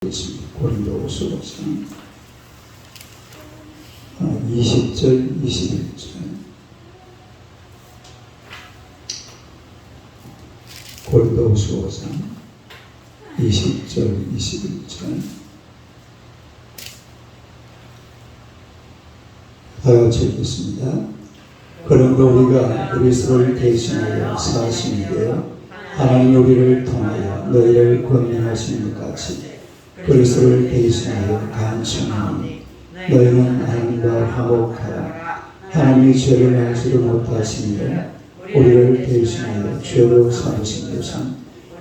고린도후서 20절 21절. 고린도후서 20절 21절. 다같이 읽겠습니다. 그러므로 우리가 그리스도를 대신하여 사신이 되어 하나님 우리를 통하여 너희를 권면하시는 것 같이 그리스도를 대신하여 간청하니 너희는 하나님과 화목하라. 하나님이 죄를 알지도 못하시니라. 우리를 대신하여 죄로 삼으신 것은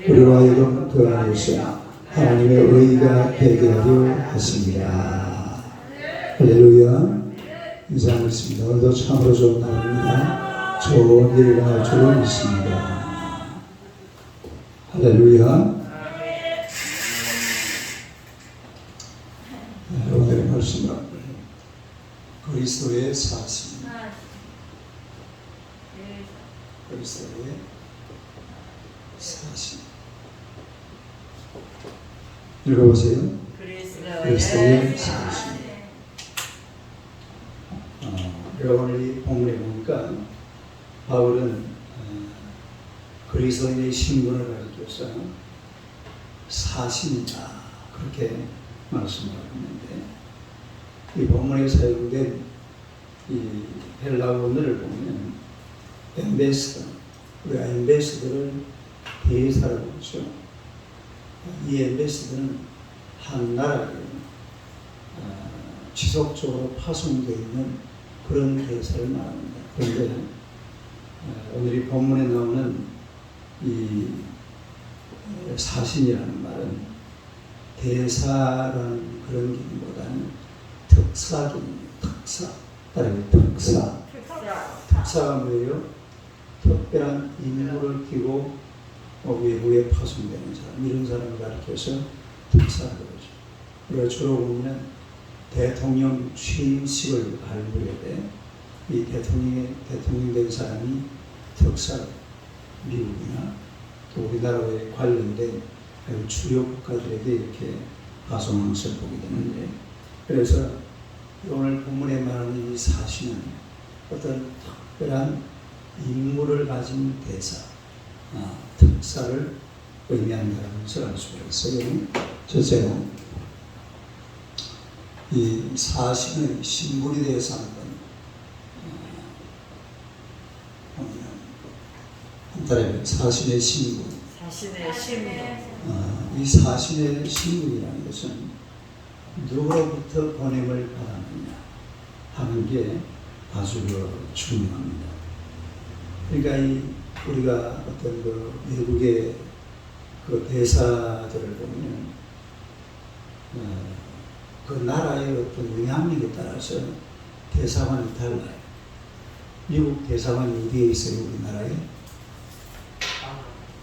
우리와 하여금 그 안에서 하나님의 의가 되게 하려 하십니다. 할렐루야. 인사하겠습니다. 오늘도 참으로 좋은 날입니다. 좋은 일을 할 줄은 있습니다. 할렐루야. 오늘의 말씀은 그리스도의 사신. 그리스도의 사신. 읽어보세요. 그리스도의 사신. 오늘 이 본문에 보니까 바울은 그리스도인의 신분을 가리켜서 사신이다 그렇게 말씀하고 있는데, 이 본문에 사용된 이 헬라어를 보면 엠베스더, 우리가 엠베스더를 대사라고 하죠. 이 엠베스더는 한 나라에 지속적으로 파송되어 있는 그런 대사를 말합니다. 그런데 오늘 이 본문에 나오는 이 사신이라는 말은 대사라는 그런 기능보다는 특사기능이에요. 특사. 따라서 특사. 특사가 뭐예요? 특별한 임무를 띠고 외부에 파송되는 사람, 이런 사람을 가리켜서 특사라고 그러죠. 우리가 주로 보면 대통령 취임식을 발표할 때 이 대통령 된 사람이 특사, 미국이나 또 우리나라에 관련된 주요 국가들에게 이렇게 파송하는 것을 보게 되는데, 그래서 오늘 본문에 말하는 이 사신은 어떤 특별한 임무를 가진 대사, 특사를 의미한다는 것을 알 수가 있어요. 첫째로 이 사신의 신분에 대해서 한번 한달에 사신의 신분. 이 사신의 신분이라는 것은 누구로부터 권임을 받았느냐 하는 게 아주 중요합니다. 그러니까 우리가 어떤 외국의 그 대사들을 보면 그 나라의 어떤 영향력에 따라서 대사관이 달라요. 미국 대사관이 어디에 있어요? 우리나라에?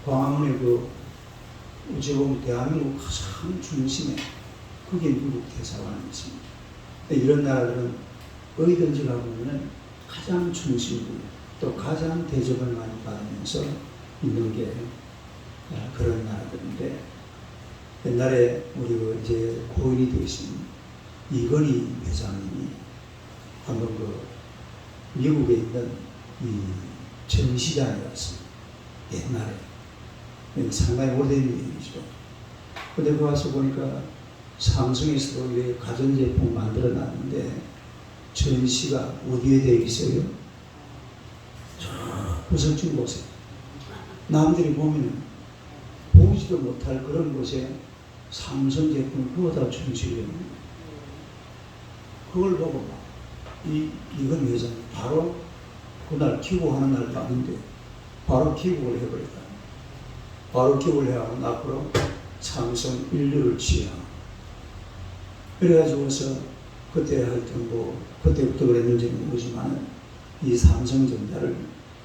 광화문에 어찌 보면 대한민국 가장 중심에 그게 미국 대사관이 있습니다. 이런 나라들은 어디든지 가보면 가장 중심부, 또 가장 대접을 많이 받으면서 있는 게 그런 나라들인데, 옛날에 우리 이제 고인이 되신 이건희 회장님이 한번 미국에 있는 이 전시장에 갔습니다. 옛날에 상당히 오래된 일이죠. 근데 그 와서 보니까 삼성에서도 가전제품 만들어 놨는데 전시가 어디에 되어 있어요? 저 구석진 곳에. 남들이 보면 보지도 못할 그런 곳에 삼성 제품을 그거다 전시를 했는데, 그걸 보고 이건 회장 바로 그날 기고하는 날 봤는데 바로 기고를 해버렸다. 바로 기고를 해하고 앞으로 삼성 인류를 취하고 그래가지고서 그때 하여튼 그때부터 그랬는지는 모르지만 이 삼성전자를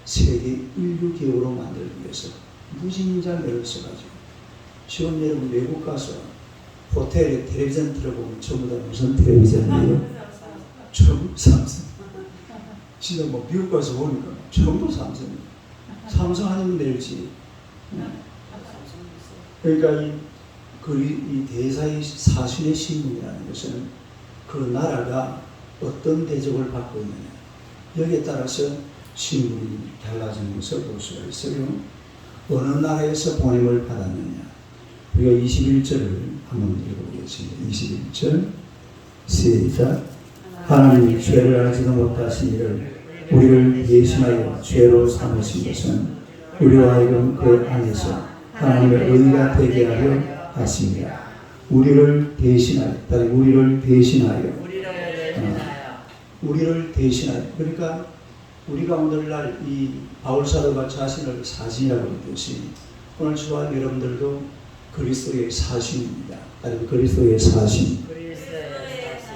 세계 인류 기업으로 만들기 위해서 무진장 애를 써가지고, 지금 여러분 외국 가서 호텔에 텔레비전 틀어보면 전부 다 무슨 텔레비전이에요? 전부 삼성. 진짜 미국 가서 보니까 전부 삼성이에요. 삼성 아니면 내일지. 그러니까 이 대사의 사신의 신분이라는 것은 그 나라가 어떤 대접을 받고 있느냐, 여기에 따라서 신분이 달라지는 것을 볼 수가 있어요. 어느 나라에서 보냄을 받았느냐. 우리가 21절을 한번 읽어보겠습니다. 21절 시작. 하나님이 죄를 알지도 못하신 이를 우리를 대신하여 죄로 삼으신 것은 우리와 하여금 그 안에서 하나님의 의가 되게 하려 하십니다. 우리를 대신하여, 우리를 대신하여. 그러니까 우리가 오늘날 이 바울 사도가 자신을 사신이라고 했듯이 오늘 저와 여러분들도 그리스도의 사신입니다. 아니 그리스도의 사신.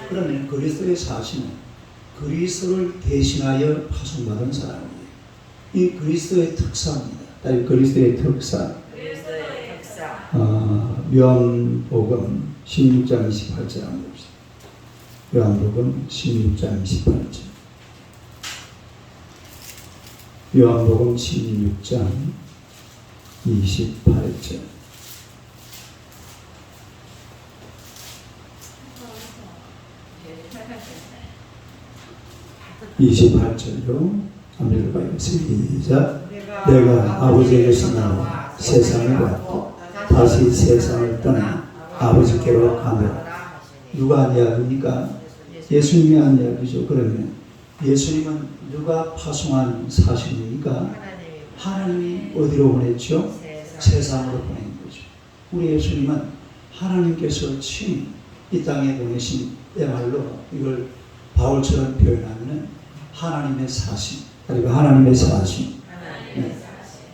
그러면 그리스도의 사신은 그리스도를 대신하여 파송받은 사람이에요. 이 그리스도의 특사입니다. 아니 그리스도의 특사. 요한복음 16장 28절 한번 봅시다. 요한복음 16장 28절. 요한복음 16장 28절. 한번 읽어봐요. 시작. 내가 아버지에게서 나와 세상을 왔고 다시 세상을 떠나 아버지께로 가며. 누가 한 이야기입니까? 예수님이 한 이야기죠. 그러면 예수님은 누가 파송한 사실입니까? 하나님이 어디로 보냈죠? 세상으로 보낸 거죠. 우리 예수님은 하나님께서 친히 이 땅에 보내신, 야말로 이걸 바울처럼 표현하면 하나님의 사신, 그리고 하나님의 사신. 네.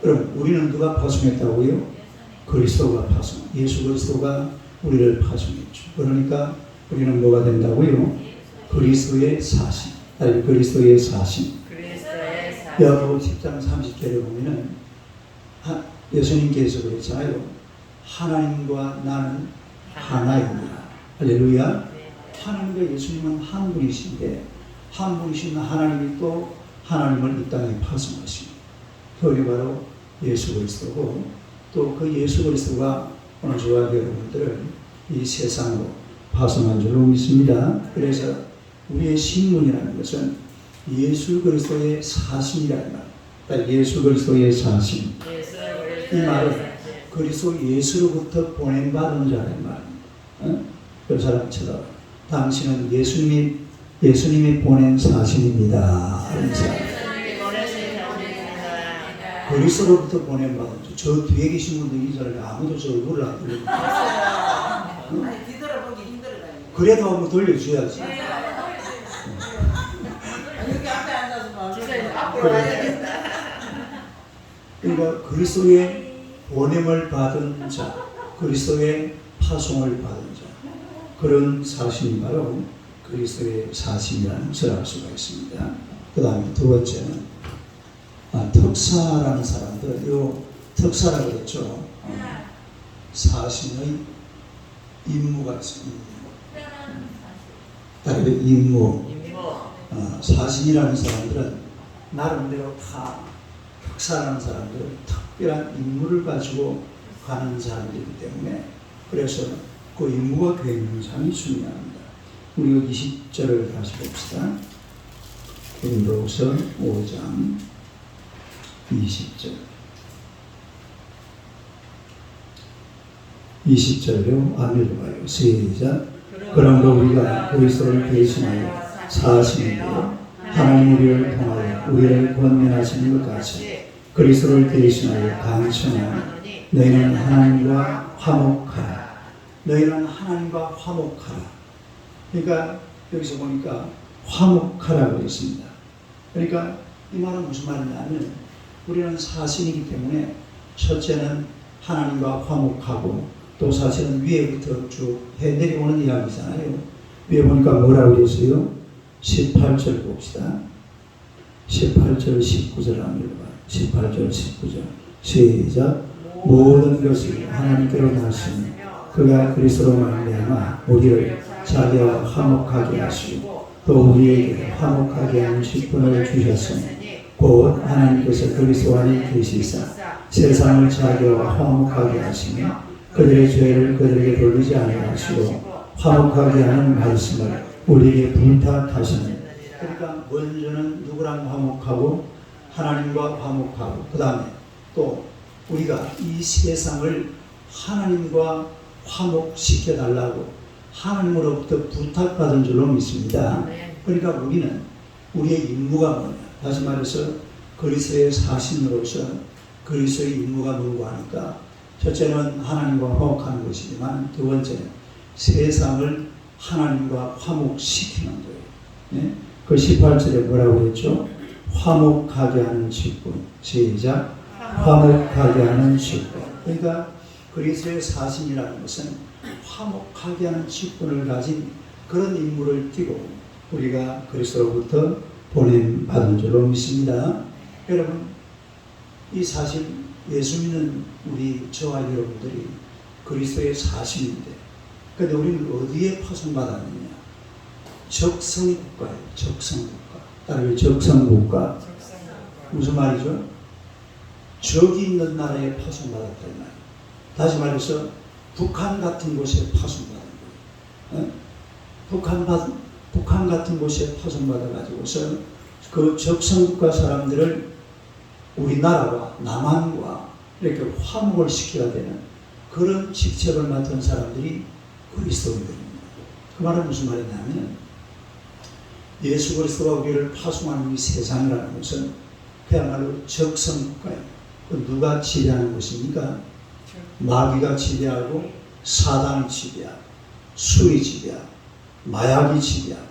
그럼 우리는 누가 파송했다고요? 그리스도가 파송, 예수 그리스도가 우리를 파송했죠. 그러니까 우리는 뭐가 된다고요? 그리스도의 사신, 아니 그리스도의 사신. 야고보 10장 30절에 보면은 예수님께서 그랬잖아요. 하나님과 나는 하나입니다. 할렐루야. 하나님과 예수님은 한 분이신데 한 분이신 하나님이 또 하나님을 이 땅에 파송하십니다. 그게 바로 예수 그리스도고, 또 그 예수 그리스도가 오늘 저와 여러분들을 이 세상으로 파송한 줄로 믿습니다. 그래서 우리의 신분이라는 것은 예수 그리스도의 사신이라는 말. 예수 그리스도의 사신. 이 말은 그리스도 예수로부터 보냄받은 자라는 말입니다. 그 사람 쳐다봐. 당신은 예수님이 보낸 사신입니다. 그리스도로부터 보냄받은 자. 저 뒤에 계신 분들 이 자리에 아무도 저 얼굴을 안 들려요. 뒤돌아보기 힘들어요. 그래도 한번 돌려줘야지. 여기 앞에 앉아서 앞으로 와야겠다. 그러니까 그리스도의 보냄을 받은 자, 그리스도의 파송을 받은 자, 그런 사신이 바로 그리스도의 사신이라는 것을 알 수가 있습니다. 그 다음에 두 번째는 특사라는 사람들, 요 특사라고 그랬죠. 사신의 임무가 있습니다. 임무. 사신이라는 사람들은 나름대로 다, 특사라는 사람들은 특별한 임무를 가지고 가는 사람들이기 때문에, 그래서 그 임무가 굉장히 중요합니다. 우리 20절을 다시 봅시다. 고린도후서 5장 20절. 20절로 안 읽어봐요. 시작. 그러므로 우리가 그리스도를 대신하여 사신이되어 하나님 우리를 통하여 우리를 권면하시는 것 같이 그리스도를 대신하여 강청하니 너희는 하나님과 화목하라. 너희는 하나님과 화목하라. 그러니까 여기서 보니까 화목하라고 했습니다. 그러니까 이 말은 무슨 말이냐면, 우리는 사신이기 때문에 첫째는 하나님과 화목하고, 또 사실은 위에부터 쭉 해내려오는 이야기잖아요. 위에 보니까 뭐라고 그랬어요? 18절 봅시다. 18절 19절 한번 읽어봐요. 18절 19절 시작. 모든 것이 하나님께로 나시니 그가 그리스도로 말미암아 우리를 자기와 화목하게 하시고 또 우리에게 화목하게 하는 직분을 주셨으니 곧 하나님께서 그리스도 안에 계시사 세상을 자기와 화목하게 하시며 그들의 죄를 그들에게 돌리지 아니하시고 화목하게 하는 말씀을 우리에게 부탁하시는. 그러니까 먼저는 누구랑 화목하고 하나님과 화목하고 그 다음에 또 우리가 이 세상을 하나님과 화목시켜 달라고 하나님으로부터 부탁받은 줄로 믿습니다. 그러니까 우리는 우리의 임무가 뭐냐, 다시 말해서 그리스도의 사신으로서 그리스도의 임무가 뭐고 하니까 첫째는 하나님과 화목하는 것이지만 두 번째는 세상을 하나님과 화목시키는 거예요. 네? 그 18절에 뭐라고 했죠? 화목하게 하는 직분. 시작. 화목하게 하는 직분. 그러니까 그리스도의 사신이라는 것은 화목하게 하는 직분을 가진 그런 인물을 띠고 우리가 그리스도로부터 보냄받은 줄로 믿습니다. 여러분, 이 사실 예수 믿는 우리 저와 여러분들이 그리스도의 사신인데, 근데 우리는 어디에 파송받았느냐? 적성국가예요. 적성국가. 따라서 적성국가. 무슨 말이죠? 적이 있는 나라에 파송받았다 이 말이에요. 다시 말해서 북한 같은 곳에 파송받은 거예요. 북한 같은 곳에 파송받아가지고서 그 적성국가 사람들을 우리나라와 남한과 이렇게 화목을 시켜야 되는 그런 직책을 맡은 사람들이 그리스도인들입니다. 그 말은 무슨 말이냐면 예수 그리스도가 우리를 파송하는 이 세상이라는 것은 그야말로 적성국가예요. 그 누가 지배하는 것입니까? 마귀가 지배하고 사단이 지배하고 술이 지배하고 마약이 지배하고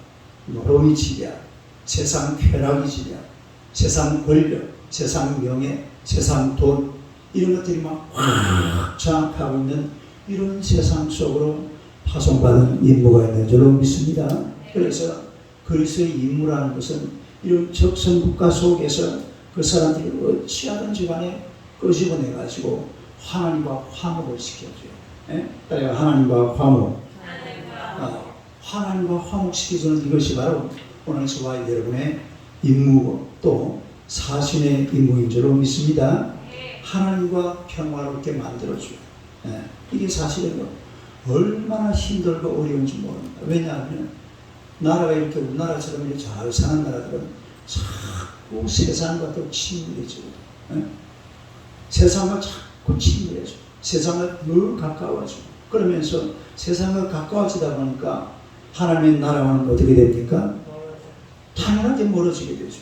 노름이 지배하고 세상 쾌락이 지배하고 세상 권력, 세상 명예, 세상 돈 이런 것들이 막 확 장악하고 있는 이런 세상 속으로 파송받은 임무가 있는 줄로 믿습니다. 그래서 그리스도의 임무라는 것은 이런 적성국가 속에서 그 사람들이 어찌하든지 간에 끄집어내가지고 하나님과 화목을 시켜줘요. 예? 따라서 하나님과 화목. 하나님과 화목시켜주는 이것이 바로 오늘 저와 여러분의 임무고 또 사신의 임무인 줄로 믿습니다. 하나님과 평화롭게 만들어줘요. 예? 이게 사실은 얼마나 힘들고 어려운지 모릅니다. 왜냐하면 나라가 이렇게 우리나라처럼 이렇게 잘 사는 나라들은 자꾸 세상과 더 친밀해지고 세상과 자꾸 친밀해지고 세상과 늘 가까워지고 그러면서 세상과 가까워지다 보니까 하나님의 나라와는 어떻게 됩니까? 당연하게 멀어지게 되죠.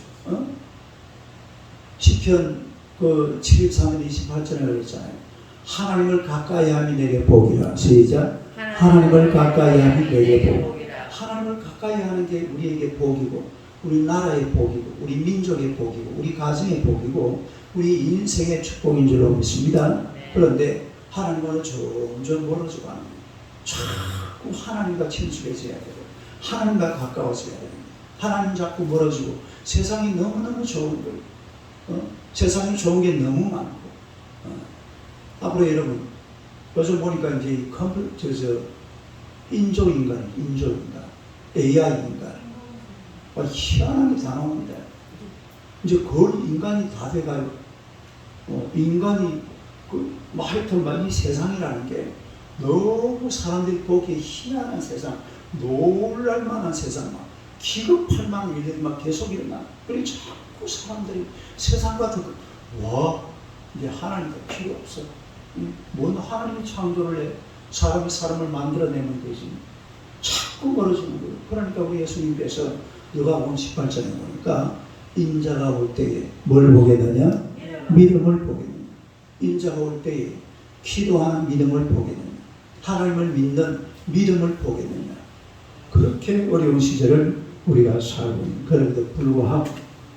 시편 그 73년 28절에 그랬잖아요. 하나님을 가까이 함이 내게 복이라. 시작. 하나님을 가까이 함이 내게 복. 하나님을 가까이 하는 게 우리에게 복이고 우리 나라의 복이고 우리 민족의 복이고 우리 가정의 복이고 우리 인생의 축복인 줄로 믿습니다. 그런데 하나님과는 점점 멀어지고 하는 거예요. 자꾸 하나님과 친숙해져야 되고 하나님과 가까워져야 되고 하나님 자꾸 멀어지고 세상이 너무너무 좋은 거예요. 세상이 좋은 게 너무 많고 앞으로 여러분 요즘 보니까 이제 컴퓨터 인조인간 AI인간 희한하게 다 나옵니다. 이제 거의 인간이 다 돼가요. 인간이 하여튼 이 세상이라는 게 너무 사람들이 보기에 희한한 세상, 놀랄만한 세상, 기겁할 만한 일들이 계속 일어나. 그리고 자꾸 사람들이 세상과 이제 하나님도 필요 없어. 뭔 하나님이 창조를 해 사람을 만들어내면 되지. 자꾸 멀어지는 거예요. 그러니까 우리 예수님께서 누가복음 18장에 보니까 인자가 올 때에 뭘 보겠느냐? 믿음을 보겠느냐? 인자가 올 때에 기도하는 믿음을 보겠느냐? 하나님을 믿는 믿음을 보겠느냐? 그렇게 어려운 시절을 우리가 살고 있는 그런데도 불구하고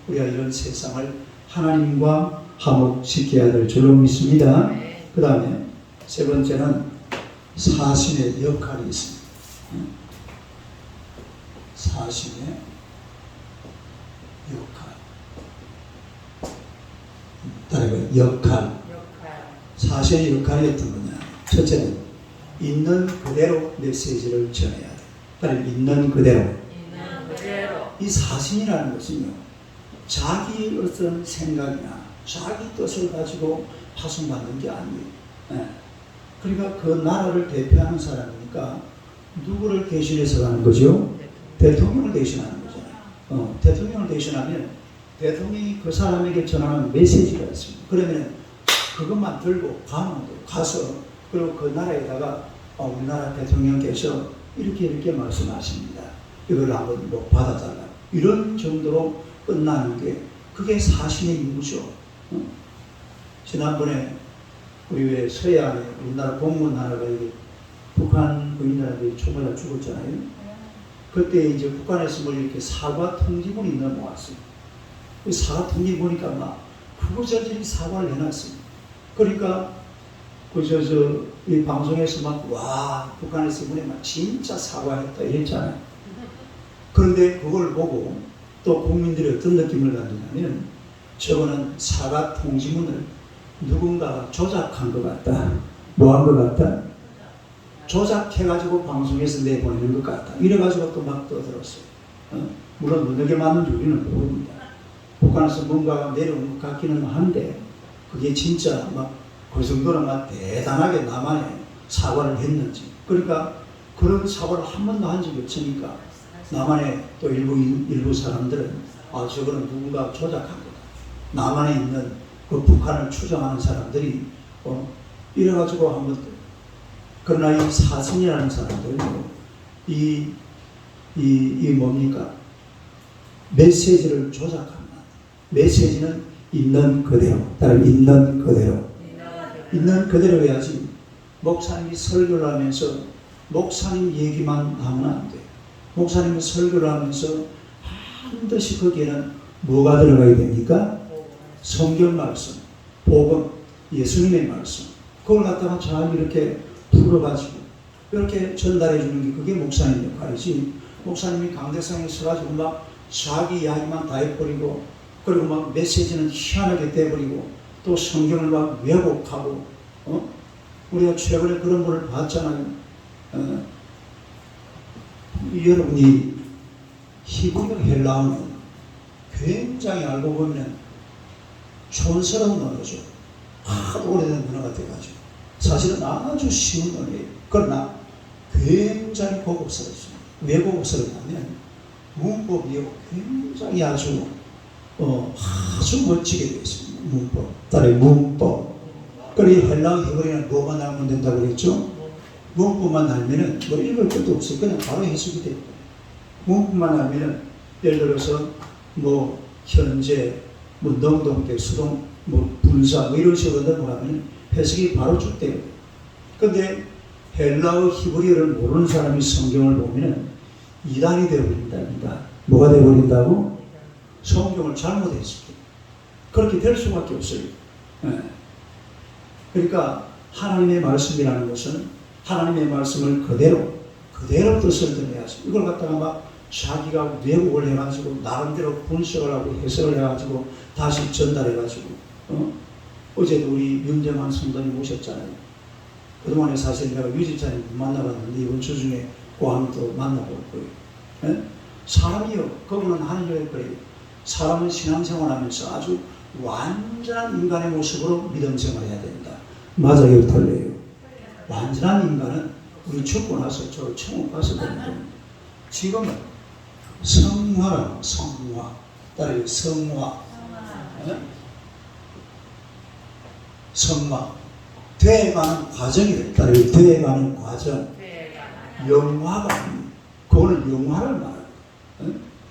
우리가 이런 세상을 하나님과 화목시켜야 될 줄로 믿습니다. 그 다음에 세 번째는 사신의 역할이 있습니다. 사신의 역할. 따라가 역할. 사신의 역할이 어떤 거냐? 첫째는 있는 그대로 메시지를 전해야 돼. 따라 있는 그대로. 이 사신이라는 것은요, 자기 어떤 생각이나 자기 뜻을 가지고 파송받는 게 아니에요. 그러니까 그 나라를 대표하는 사람이니까 누구를 대신해서 가는 거죠? 대통령을 대신하는 거잖아요. 대통령을 대신하면 대통령이 그 사람에게 전하는 메시지가 있습니다. 그러면 그것만 들고 가서 그리고 그 나라에다가 우리나라 대통령께서 이렇게 말씀하십니다. 이걸 한번 뭐 받아달라. 이런 정도로 끝나는 게 그게 사신의 임무죠. 지난번에 우리 왜 서해안에 우리나라 공무원 하나가 북한 군인들한테 총을 죽었잖아요. 그때 이제 북한에서 뭐 이렇게 사과 통지문이 넘어왔어요. 그 사과 통지 보니까 막 그거저저리 사과를 해놨어요. 그러니까 이 방송에서 막 와 북한에서 이번에 막 진짜 사과했다 이랬잖아요. 그런데 그걸 보고 또 국민들이 어떤 느낌을 가지냐면 저거는 사과 통지문을 누군가가 조작한 것 같다. 뭐 한 것 같다? 조작해가지고 방송에서 내보내는 것 같다. 이래가지고 또 막 떠들었어요. 물론 어떻게 맞는지 우리는 모릅니다. 북한에서 뭔가 내려온 것 같기는 한데 그게 진짜 막 그 정도로 막 대단하게 남한에 사과를 했는지. 그러니까 그런 사과를 한 번도 한 적이 없으니까 남한의 또 일부 사람들은 저거는 누군가 조작한 거다. 남한에 있는 그 북한을 추정하는 사람들이 이래가지고 한번 그러나 이 사신이라는 사람들은요 이 뭡니까 메시지를 조작한다. 메시지는 있는 그대로 따로 있는 그대로 해야지. 목사님이 설교를 하면서 목사님 얘기만 하면 안 돼. 목사님이 설교를 하면서 반드시 거기에는 뭐가 들어가야 됩니까? 성경 말씀, 복음, 예수님의 말씀. 그걸 갖다가 잘 이렇게 풀어가지고 이렇게 전달해 주는 게 그게 목사님 역할이지. 목사님이 강대상에 서가지고 막 자기 이야기만 다 해버리고 그리고 막 메시지는 희한하게 돼버리고 또 성경을 막 왜곡하고 우리가 최근에 그런 분을 봤잖아요. 여러분이 히브리어 헬라어는 굉장히 알고 보면 촌스러운 언어죠. 아주 오래된 언어가 돼가지고 사실은 아주 쉬운 언어예요. 그러나 굉장히 고급스럽습니다. 왜 고급스럽냐면 문법이요 굉장히 아주 멋지게 되어 있습니다. 문법, 따로 문법. 그리고 헬라어 히브리어는 뭐만 알면 된다고 그랬죠? 문법만 알면은 뭐 읽을 것도 없어요. 그냥 바로 해석이 돼요. 문법만 알면은 예를 들어서 뭐 현재, 뭐 능동태, 수동, 뭐 분사, 뭐 이런 식으로 넘어가면 해석이 바로 쭉 돼요. 근데 헬라어 히브리어를 모르는 사람이 성경을 보면은 이단이 되어버린답니다. 뭐가 되어버린다고? 성경을 잘못 해석해요. 그렇게 될 수밖에 없어요. 그러니까 하나님의 말씀이라는 것은 하나님의 말씀을 그대로 뜻을 전해야지. 이걸 갖다가 막 자기가 왜곡을 해가지고 나름대로 분석을 하고 해석을 해가지고 다시 전달해가지고 어제도 우리 윤정환 성도님 오셨잖아요. 그동안에 사실 내가 유지찬님 만나봤는데 이번 주 중에 고함 또 만나볼 거예요. 사람이요, 그분은 하늘의 거예요. 사람은 신앙생활하면서 아주 완전한 인간의 모습으로 믿음생활을 해야 된다. 맞아요, 틀려요? 완전한 인간은 우리 죽고 나서 저 천국 가서 되는 겁니다. 지금은 성화라, 성화. 따라요, 성화. 성화. 돼가는 과정이 따라요, 돼가는 과정. 영화가 아닙니다. 그거는 영화를 말해요.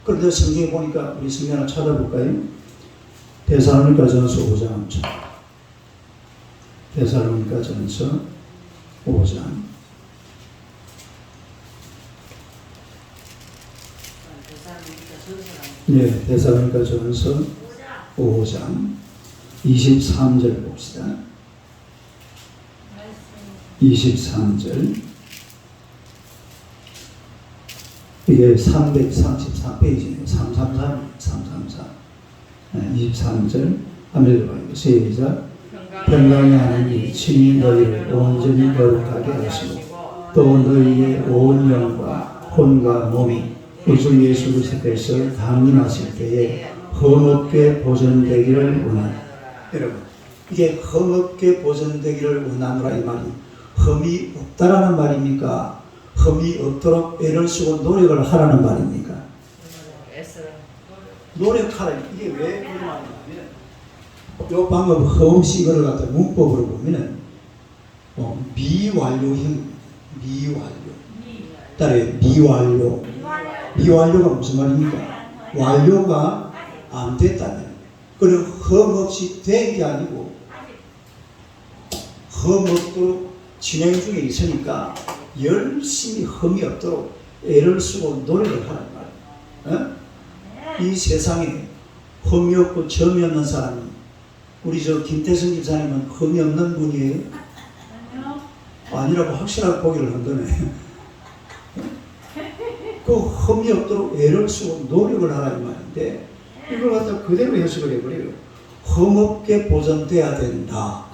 그런데 성경에 보니까 우리 성경 하나 찾아볼까요? 데살로니가전서 5장. 데살로니가전서 5장. 네, 데살로니가전서 5장 23절 봅시다. 23절. 이게 333페이지네요. 333. 23절. 한번 읽어봐요. 시작. 평강의 하나님 친히 너희를 온전히 거룩하게 하시고 또 너희의 온 영과 혼과 몸이 우주 예수 그리스도께서 강림하실 때에 흠없게 보존되기를 원하노라. 여러분, 이게 흠없게 보존되기를 원하노라 이 말이 흠이 없다라는 말입니까? 흠이 없도록 애를 쓰고 노력을 하라는 말입니까? 노력하라. 이게 왜 그런 말이냐면 이 방법 흠없이 이걸 갖다 문법으로 보면은 미완료형, 미완료. 따라요. 미완료. 미완료가 무슨 말입니까? 완료가 안 됐다면, 그럼 흠없이 된 게 아니고 흠없도록 진행 중에 있으니까 열심히 흠이 없도록 애를 쓰고 노력을 하는 말이에요. 이 세상에 흠이 없고 점이 없는 사람이, 우리 저 김태성 집사님은 흠이 없는 분이에요? 아니라고 확실하게 보기를 한 거네. 그 흠이 없도록 애를 쓰고 노력을 하라는 말인데, 이걸 갖다 그대로 해석을 해버려요. 흠없게 보존돼야 된다.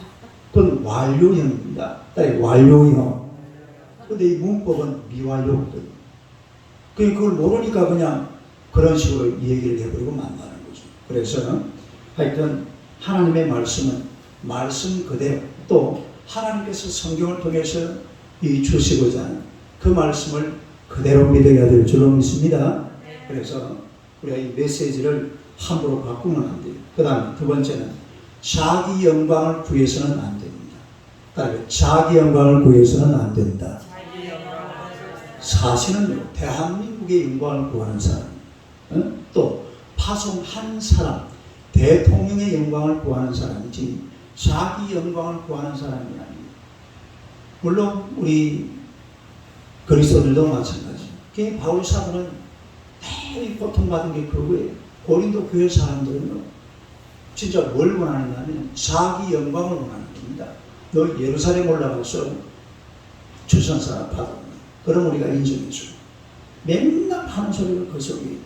그건 완료형입니다. 완료형. 근데 이 문법은 미완료거든. 그걸 모르니까 그냥 그런 식으로 얘기를 해버리고 만나는 거죠. 그래서 하여튼 하나님의 말씀은 말씀 그대로, 또 하나님께서 성경을 통해서 이 주시고자 하는 그 말씀을 그대로 믿어야 될 줄로 믿습니다. 그래서 우리가 이 메시지를 함부로 바꾸면 안 돼요. 그 다음에 두 번째는 자기 영광을 구해서는 안 됩니다. 그다음에 자기 영광을 구해서는 안 된다. 사실은요, 대한민국의 영광을 구하는 사람, 또 파송 한 사람, 대통령의 영광을 구하는 사람이지 자기 영광을 구하는 사람이 아니에요. 물론 우리 그리스도들도 마찬가지. 바울 사도는 대히 고통받은 게 그거예요. 고린도 교회 사람들은요, 진짜 뭘 원하느냐면 자기 영광을 원하는 겁니다. 너 예루살렘 올라가서 주선사 받아. 그럼 우리가 인정해줘. 맨날 하는 소리가 그 속에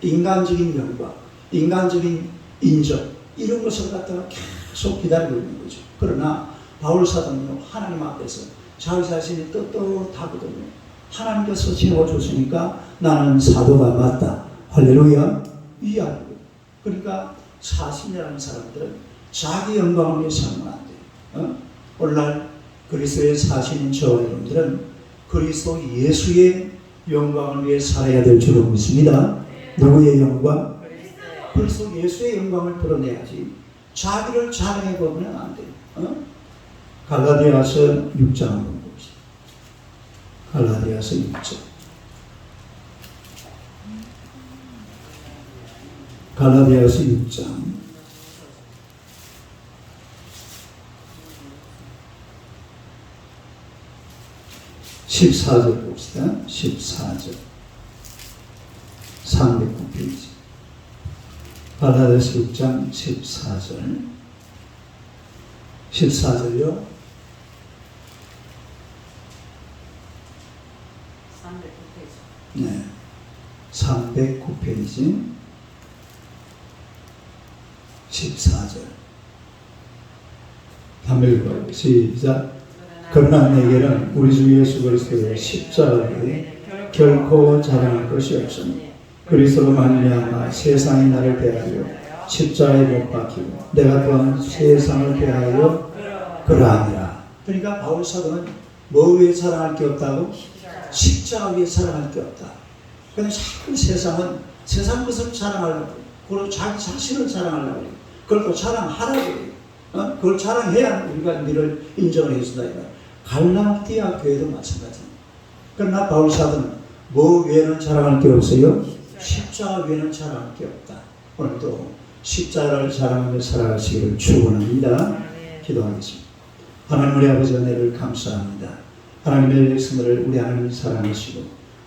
인간적인 영광, 인간적인 인정, 이런 것을 갖다가 계속 기다리고 있는 거죠. 그러나 바울 사도는요, 하나님 앞에서 자기 자신이 떳떳하거든요. 하나님께서 세워줬으니까 나는 사도가 맞다. 할렐루야. 위하고. 그러니까 사신이라는 사람들은 자기 영광을 위해서 하면 안 돼요. 오늘날 그리스도의 사신인 저와 여러분들은 그리스도 예수의 영광을 위해 살아야 될 줄로 믿습니다. 누구의 영광? 그리스도 예수의 영광을 드러내야지 자기를 자랑해 보면 안 돼요. 갈라디아서 6장 한번 봅시다. 갈라디아서 6장. 갈라디아서 6장 14절 봅시다. 14절 309페이지 갈라디아서 6장 14절 14절요. 309페이지. 네, 309페이지 14절 한번 읽어요. 시작. 그러나 내게는 우리 주 예수 그리스도의 십자가에 결코 자랑할 것이 없으니 그리스도로 말미암아 세상이 나를 대하여 십자가에 못 박히고 내가 또한 세상을 대하여 그러하니라. 그러니까 바울 사도는 뭐 위에 자랑할 게 없다고? 십자가 위에 자랑할 게 없다. 그런데 자꾸 세상은 세상 것을 자랑하려고, 그리고 자기 자신을 자랑하려고, 그걸 또 자랑하라고. 그걸 자랑해야 우리가 너를 인정을 해준다. 갈라디아 교회도 마찬가지입니다. 그러나 바울 사도는 뭐 외에는 자랑할 게 없어요? 십자가 외에는 자랑할 게 없다. 오늘도 십자가를 자랑하며 살아가시기를 축원합니다. 기도하겠습니다. 하나님 우리 아버지 은혜를 감사합니다. 하나님의 백성들을 우리 하나님 사랑하시고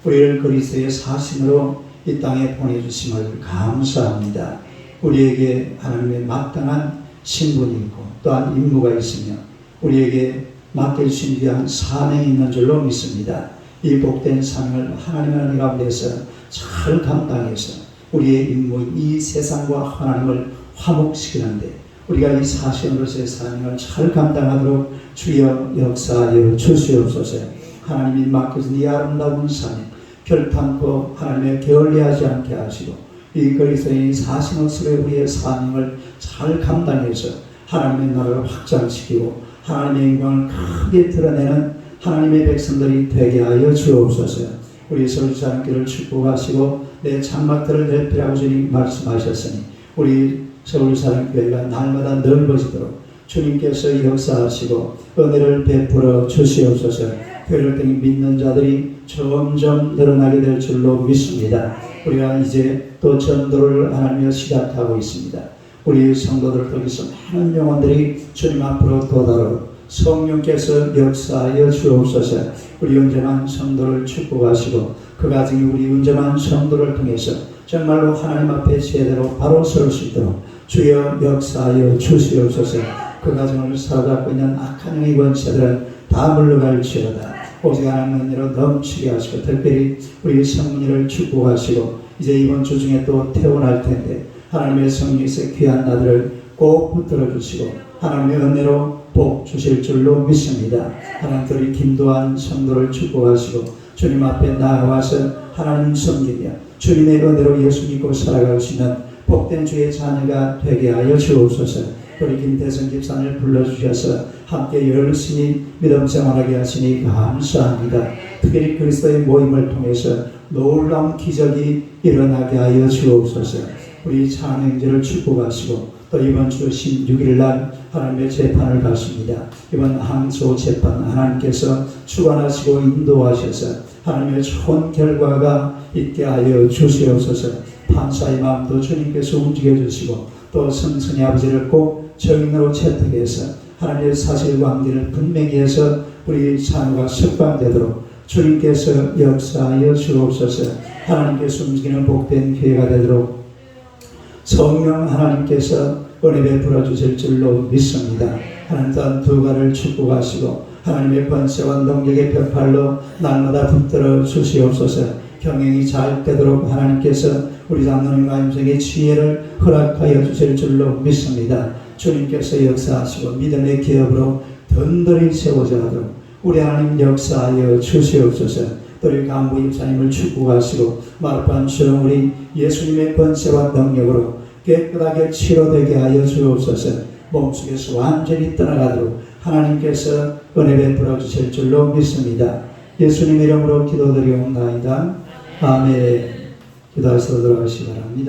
우리를 그리스도의 사신으로 이 땅에 보내주심을 감사합니다. 우리에게 하나님의 마땅한 신분이 있고 또한 임무가 있으며 우리에게 맡겨주신 위한 사명이 있는 줄로 믿습니다. 이 복된 사명을 하나님의 은혜 가운데서 잘 감당해서 우리의 임무인 이 세상과 하나님을 화목시키는데 우리가 이 사신으로서의 사명을 잘 감당하도록 주여 역사하여 주시옵소서. 하나님이 맡겨준 이 아름다운 사명 결탄코 하나님의 게을리하지 않게 하시고 이 그리스도의 사신으로서의 우리의 사명을 잘 감당해서 하나님의 나라를 확장시키고 하나님의 영광을 크게 드러내는 하나님의 백성들이 되게 하여 주옵소서. 우리 서울사람교를 축복하시고 내 장막들을 넓히라고 주님 말씀하셨으니 우리 서울사람교회가 날마다 넓어지도록 주님께서 역사하시고 은혜를 베풀어 주시옵소서. 교회를 통해 믿는 자들이 점점 늘어나게 될 줄로 믿습니다. 우리가 이제 또 전도를 하나님여 시작하고 있습니다. 우리 성도들을 통해서 많은 영혼들이 주님 앞으로 도달하고 성령께서 역사하여 주옵소서. 우리 온전한 성도를 축복하시고 그 가정이 우리 온전한 성도를 통해서 정말로 하나님 앞에 제대로 바로 설 수 있도록 주여 역사하여 주시옵소서. 그 가정을 사로잡고 있는 악한 영의 권세들은 다 물러갈지어다. 오직 하나님의 은혜로 넘치게 하시고 특별히 우리 성문이를 축복하시고 이제 이번 주 중에 또 태어날 텐데 하나님의 성령께서 귀한 나들을 꼭 붙들어 주시고 하나님의 은혜로 복 주실 줄로 믿습니다. 하나님들이 김도한 성도를 축복하시고 주님 앞에 나아와서 하나님 섬기며 주님의 은혜로 예수 믿고 살아갈 수 있는 복된 주의 자녀가 되게 하여 주옵소서. 우리 김대성 집사를 불러주셔서 함께 열심히 믿음 생활하게 하시니 감사합니다. 특별히 그리스도의 모임을 통해서 놀라운 기적이 일어나게 하여 주옵소서. 우리 찬행제를 축복하시고 또 이번 주 16일 날 하나님의 재판을 받습니다. 이번 항소 재판 하나님께서 주관하시고 인도하셔서 하나님의 좋은 결과가 있게 하여 주시옵소서. 판사의 마음도 주님께서 움직여 주시고 또 성선의 아버지를 꼭 정인으로 채택해서 하나님의 사실관계를 분명히 해서 우리 자녀가 습관되도록 주님께서 역사하여 주옵소서. 하나님께서 움직이는 복된 기회가 되도록 성령 하나님께서 은혜 베풀어 주실 줄로 믿습니다. 하나님 또한 두 가를 축복하시고 하나님의 권세와 능력의 벽팔로 날마다 붙들어 주시옵소서. 경영이 잘 되도록 하나님께서 우리 장로님과 임성의 지혜를 허락하여 주실 줄로 믿습니다. 주님께서 역사하시고 믿음의 기업으로 든든히 세워져 가도록 우리 하나님 역사하여 주시옵소서. 또 우리 강부 임사님을 축복하시고 마르판처럼 우리 예수님의 권세와 능력으로 깨끗하게 치료되게 하여 주옵소서. 몸속에서 완전히 떠나가도록 하나님께서 은혜 베풀어 주실 줄로 믿습니다. 예수님 이름으로 기도드리옵나이다. 아멘. 기도하시도록 하시기 바랍니다.